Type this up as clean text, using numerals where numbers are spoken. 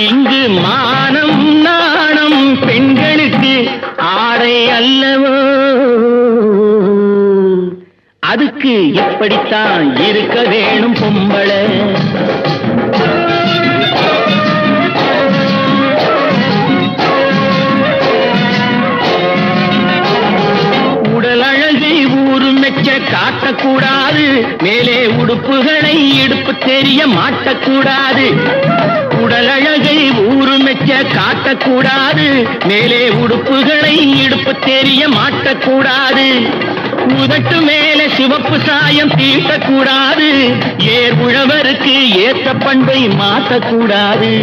இங்கு மானம் நாணம் பெண்களுக்கு ஆடை அல்லவோ, அதுக்கு எப்படித்தான் இருக்க வேணும் பொம்பளை. உடல் அழகை ஊரு மெச்ச காட்டக்கூடாது, மேலே உடுப்புகளை இடுப்பு தெரிய மாட்டக்கூடாது. உடல் அழகை ஊரு மெச்ச காட்டக்கூடாது, மேலே உடுப்புகளை இடுப்பு தெரிய மாட்டக்கூடாது. உதட்டு மேல சிவப்பு சாயம் தீட்டக்கூடாது, ஏர் உழவருக்கு ஏற்ற பண்பை மாற்றக்கூடாது.